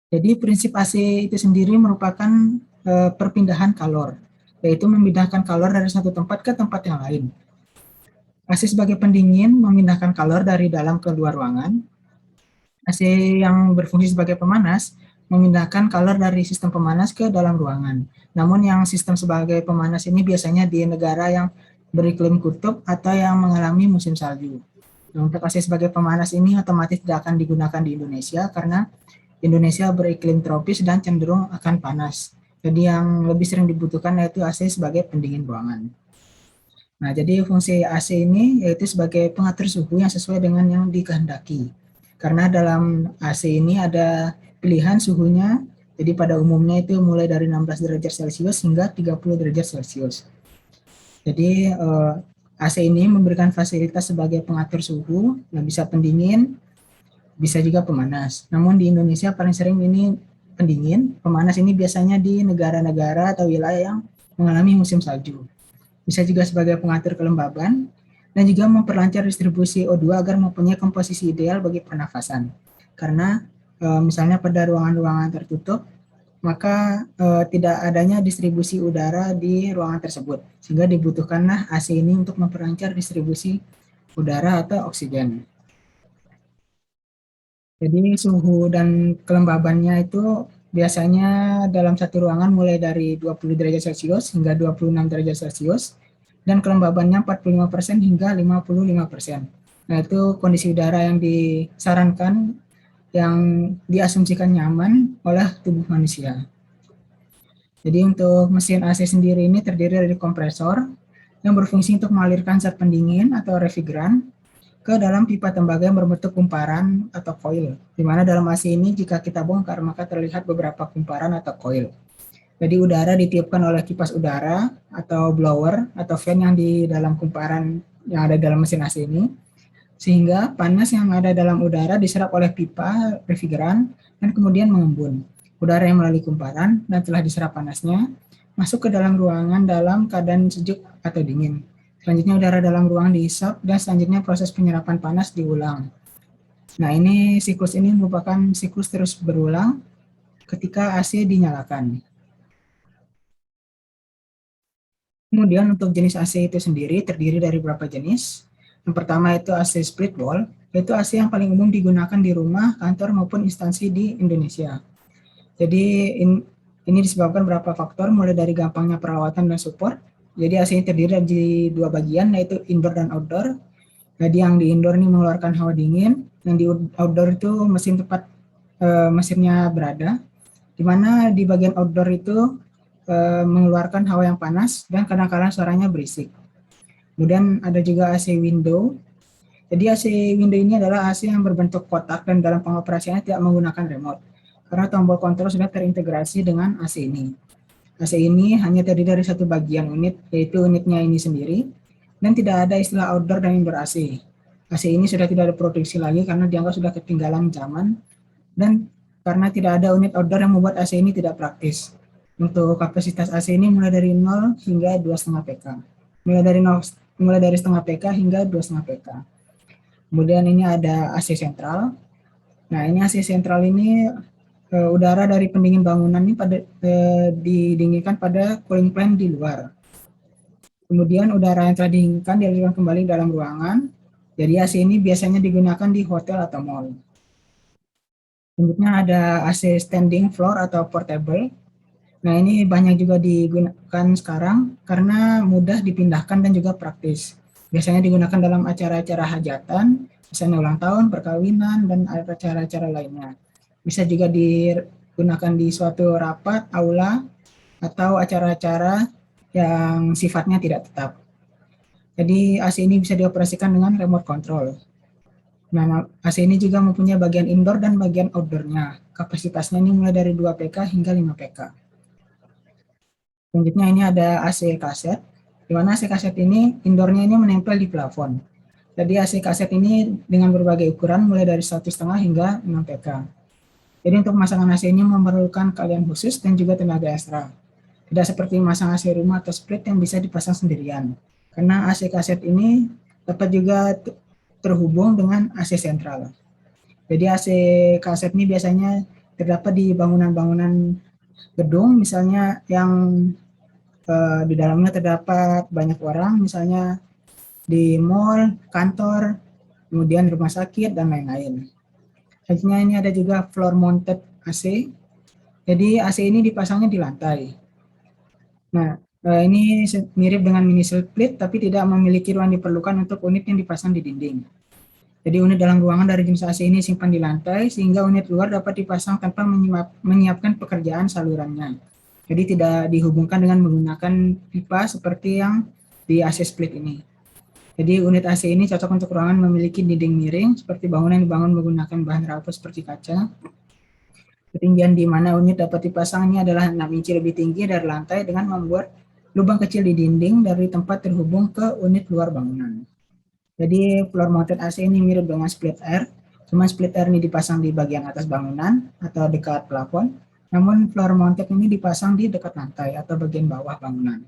Jadi prinsip AC itu sendiri merupakan perpindahan kalor, yaitu memindahkan kalor dari satu tempat ke tempat yang lain. AC sebagai pendingin memindahkan kalor dari dalam ke luar ruangan. AC yang berfungsi sebagai pemanas memindahkan kalor dari sistem pemanas ke dalam ruangan. Namun yang sistem sebagai pemanas ini biasanya di negara yang beriklim kutub atau yang mengalami musim salju. Untuk AC sebagai pemanas ini otomatis tidak akan digunakan di Indonesia karena Indonesia beriklim tropis dan cenderung akan panas. Jadi yang lebih sering dibutuhkan yaitu AC sebagai pendingin ruangan. Nah, jadi fungsi AC ini yaitu sebagai pengatur suhu yang sesuai dengan yang dikehendaki. Karena dalam AC ini ada pilihan suhunya, jadi pada umumnya itu mulai dari 16 derajat Celcius hingga 30 derajat Celcius. Jadi AC ini memberikan fasilitas sebagai pengatur suhu, yang bisa pendingin, bisa juga pemanas. Namun di Indonesia paling sering ini pendingin, pemanas ini biasanya di negara-negara atau wilayah yang mengalami musim salju. Bisa juga sebagai pengatur kelembaban dan juga memperlancar distribusi O2 agar mempunyai komposisi ideal bagi pernafasan. Karena misalnya pada ruangan-ruangan tertutup, maka tidak adanya distribusi udara di ruangan tersebut, sehingga dibutuhkanlah AC ini untuk memperlancar distribusi udara atau oksigen. Jadi suhu dan kelembabannya itu biasanya dalam satu ruangan mulai dari 20 derajat Celcius hingga 26 derajat Celcius dan kelembabannya 45% hingga 55%. Nah, itu kondisi udara yang disarankan yang diasumsikan nyaman oleh tubuh manusia. Jadi untuk mesin AC sendiri ini terdiri dari kompresor yang berfungsi untuk mengalirkan zat pendingin atau refrigeran ke dalam pipa tembaga yang berbentuk kumparan atau coil. Di mana dalam AC ini jika kita bongkar maka terlihat beberapa kumparan atau coil. Jadi udara ditiupkan oleh kipas udara atau blower atau fan yang di dalam kumparan yang ada dalam mesin AC ini, sehingga panas yang ada dalam udara diserap oleh pipa refrigeran dan kemudian mengembun. Udara yang melalui kumparan dan telah diserap panasnya masuk ke dalam ruangan dalam keadaan sejuk atau dingin. Selanjutnya udara dalam ruangan dihisap dan selanjutnya proses penyerapan panas diulang. Nah, ini siklus ini merupakan siklus terus berulang ketika AC dinyalakan. Kemudian untuk jenis AC itu sendiri terdiri dari beberapa jenis. Yang pertama itu AC split wall, yaitu AC yang paling umum digunakan di rumah, kantor maupun instansi di Indonesia. Jadi ini disebabkan beberapa faktor, mulai dari gampangnya perawatan dan support. Jadi AC ini terdiri dari dua bagian, yaitu indoor dan outdoor. Jadi yang di indoor ini mengeluarkan hawa dingin, yang di outdoor itu mesin tempat mesinnya berada. Di mana di bagian outdoor itu mengeluarkan hawa yang panas dan kadang-kadang suaranya berisik. Kemudian ada juga AC window. Jadi AC window ini adalah AC yang berbentuk kotak dan dalam pengoperasiannya tidak menggunakan remote. Karena tombol kontrol sudah terintegrasi dengan AC ini. AC ini hanya terdiri dari satu bagian unit, yaitu unitnya ini sendiri, dan tidak ada istilah outdoor dan indoor AC. AC ini sudah tidak diproduksi lagi karena dianggap sudah ketinggalan zaman, dan karena tidak ada unit outdoor yang membuat AC ini tidak praktis. Untuk kapasitas AC ini mulai dari 0 hingga 2,5 PK. Mulai dari setengah PK hingga 2,5 PK. Kemudian ini ada AC sentral. Nah, ini AC sentral ini udara dari pendingin bangunan ini didinginkan pada cooling fan di luar. Kemudian udara yang telah didinginkan dialirkan kembali dalam ruangan. Jadi AC ini biasanya digunakan di hotel atau mall. Selanjutnya ada AC standing floor atau portable. Nah, ini banyak juga digunakan sekarang karena mudah dipindahkan dan juga praktis. Biasanya digunakan dalam acara-acara hajatan, misalnya ulang tahun, perkawinan, dan acara-acara lainnya. Bisa juga digunakan di suatu rapat, aula, atau acara-acara yang sifatnya tidak tetap. Jadi AC ini bisa dioperasikan dengan remote control. Nah, AC ini juga mempunyai bagian indoor dan bagian outdoor-nya. Kapasitasnya ini mulai dari 2 PK hingga 5 PK. Selanjutnya ini ada AC kaset, di mana AC kaset ini indoornya ini menempel di plafon. Jadi AC kaset ini dengan berbagai ukuran mulai dari 1,5 hingga 6 PK. Jadi untuk pemasangan AC ini memerlukan keahlian khusus dan juga tenaga ekstra. Tidak seperti memasang AC rumah atau split yang bisa dipasang sendirian. Karena AC kaset ini dapat juga terhubung dengan AC sentral. Jadi AC kaset ini biasanya terdapat di bangunan-bangunan gedung, misalnya yang di dalamnya terdapat banyak orang, misalnya di mall, kantor, kemudian rumah sakit, dan lain-lain. Selanjutnya ini ada juga floor mounted AC. Jadi AC ini dipasangnya di lantai. Nah, ini mirip dengan mini split tapi tidak memiliki ruang diperlukan untuk unit yang dipasang di dinding. Jadi unit dalam ruangan dari jenis AC ini simpan di lantai sehingga unit luar dapat dipasang tanpa menyiapkan pekerjaan salurannya. Jadi tidak dihubungkan dengan menggunakan pipa seperti yang di AC split ini. Jadi unit AC ini cocok untuk ruangan memiliki dinding miring seperti bangunan yang dibangun menggunakan bahan raba seperti kaca. Ketinggian di mana unit dapat dipasang ini adalah 6 inci lebih tinggi dari lantai dengan membuat lubang kecil di dinding dari tempat terhubung ke unit luar bangunan. Jadi floor mounted AC ini mirip dengan split air, cuma split air ini dipasang di bagian atas bangunan atau dekat plafon, namun floor mounted ini dipasang di dekat lantai atau bagian bawah bangunan.